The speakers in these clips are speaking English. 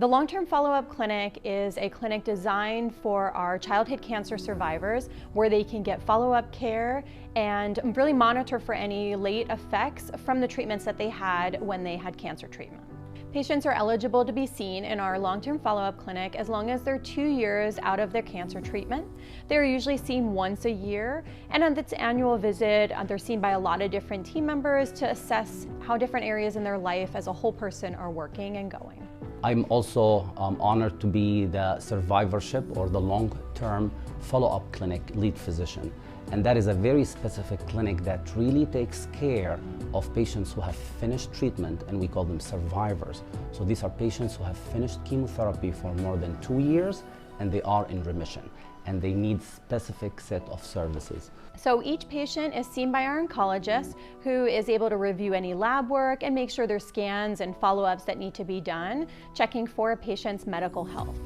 The long-term follow-up clinic is a clinic designed for our childhood cancer survivors where they can get follow-up care and really monitor for any late effects from the treatments that they had when they had cancer treatment. Patients are eligible to be seen in our long-term follow-up clinic as long as they're 2 years out of their cancer treatment. They're usually seen once a year, and on this annual visit, they're seen by a lot of different team members to assess how different areas in their life as a whole person are working and going. I'm also honored to be the survivorship or the long-term follow-up clinic lead physician. And that is a very specific clinic that really takes care of patients who have finished treatment, and we call them survivors. So these are patients who have finished chemotherapy for more than 2 years and they are in remission and they need specific set of services. So each patient is seen by our oncologist who is able to review any lab work and make sure there's scans and follow-ups that need to be done, checking for a patient's medical health.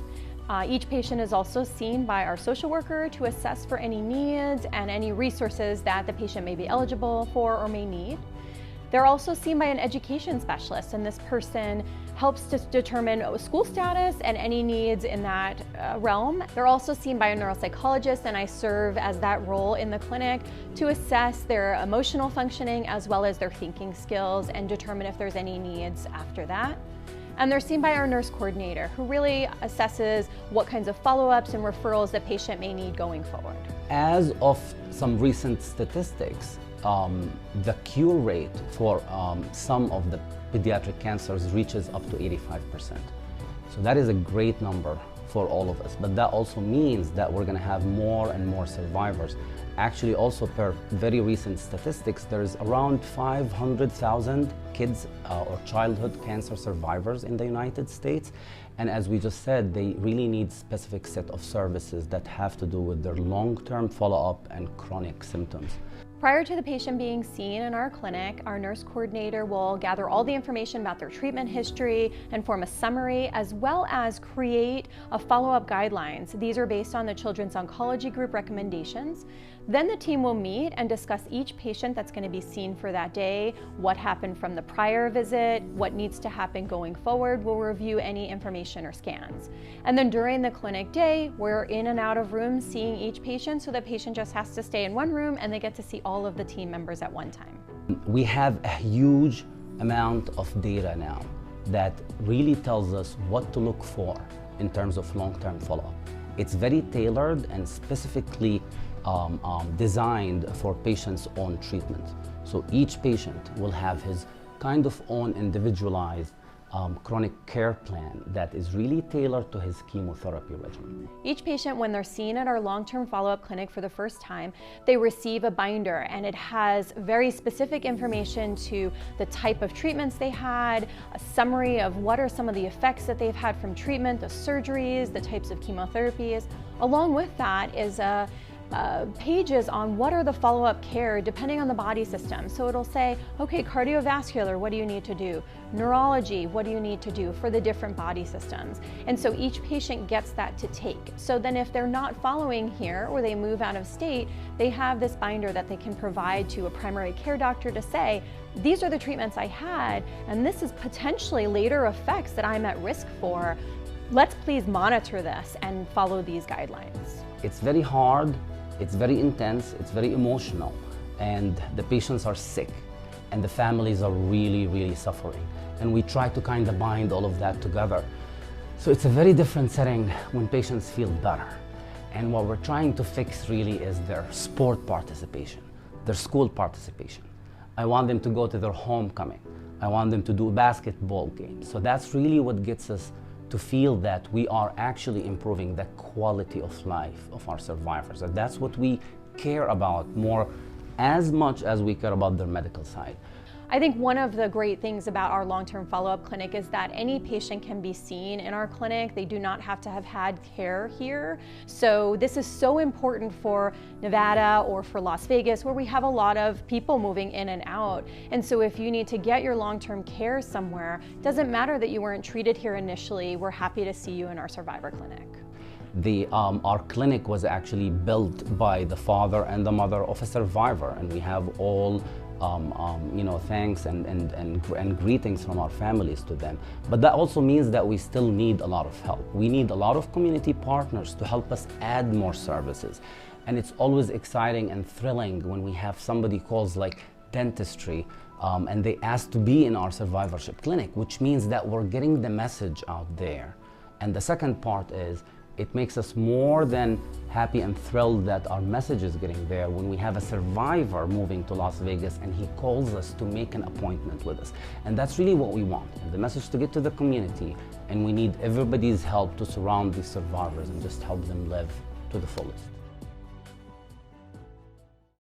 Each patient is also seen by our social worker to assess for any needs and any resources that the patient may be eligible for or may need. They're also seen by an education specialist, and this person helps to determine school status and any needs in that realm. They're also seen by a neuropsychologist, and I serve as that role in the clinic to assess their emotional functioning as well as their thinking skills and determine if there's any needs after that. And they're seen by our nurse coordinator, who really assesses what kinds of follow-ups and referrals the patient may need going forward. As of some recent statistics, the cure rate for some of the pediatric cancers reaches up to 85%. So that is a great number for all of us, but that also means that we're going to have more and more survivors. Actually, also per very recent statistics, there's around 500,000 kids or childhood cancer survivors in the United States. And as we just said, they really need specific set of services that have to do with their long-term follow-up and chronic symptoms. Prior to the patient being seen in our clinic, our nurse coordinator will gather all the information about their treatment history and form a summary, as well as create a follow-up guidelines. These are based on the Children's Oncology Group recommendations. Then the team will meet and discuss each patient that's going to be seen for that day, what happened from the prior visit, what needs to happen going forward. We'll review any information or scans. And then during the clinic day, we're in and out of rooms seeing each patient, so the patient just has to stay in one room and they get to see all of the team members at one time. We have a huge amount of data now that really tells us what to look for in terms of long-term follow-up. It's very tailored and specifically designed for patients' own treatment. So each patient will have his kind of own individualized chronic care plan that is really tailored to his chemotherapy regimen. Each patient, when they're seen at our long-term follow-up clinic for the first time, they receive a binder, and it has very specific information to the type of treatments they had, a summary of what are some of the effects that they've had from treatment, the surgeries, the types of chemotherapies. Along with that is pages on what are the follow-up care depending on the body system. So it'll say, okay, cardiovascular, what do you need to do? Neurology, what do you need to do for the different body systems? And so each patient gets that to take. So then if they're not following here or they move out of state, they have this binder that they can provide to a primary care doctor to say, these are the treatments I had, and this is potentially later effects that I'm at risk for. Let's please monitor this and follow these guidelines. It's very hard. It's very intense, it's very emotional, and the patients are sick, and the families are really, really suffering. And we try to kind of bind all of that together. So it's a very different setting when patients feel better. And what we're trying to fix really is their sport participation, their school participation. I want them to go to their homecoming. I want them to do basketball games. So that's really what gets us to feel that we are actually improving the quality of life of our survivors. And that's what we care about more, as much as we care about their medical side. I think one of the great things about our long-term follow-up clinic is that any patient can be seen in our clinic. They do not have to have had care here. So this is so important for Nevada or for Las Vegas, where we have a lot of people moving in and out. And so if you need to get your long-term care somewhere, it doesn't matter that you weren't treated here initially. We're happy to see you in our survivor clinic. Our clinic was actually built by the father and the mother of a survivor, and we have all thanks and greetings from our families to them. But that also means that we still need a lot of help. We need a lot of community partners to help us add more services. And it's always exciting and thrilling when we have somebody calls like dentistry and they ask to be in our survivorship clinic, which means that we're getting the message out there. And the second part is, it makes us more than happy and thrilled that our message is getting there when we have a survivor moving to Las Vegas and he calls us to make an appointment with us. And that's really what we want, the message to get to the community, and we need everybody's help to surround these survivors and just help them live to the fullest.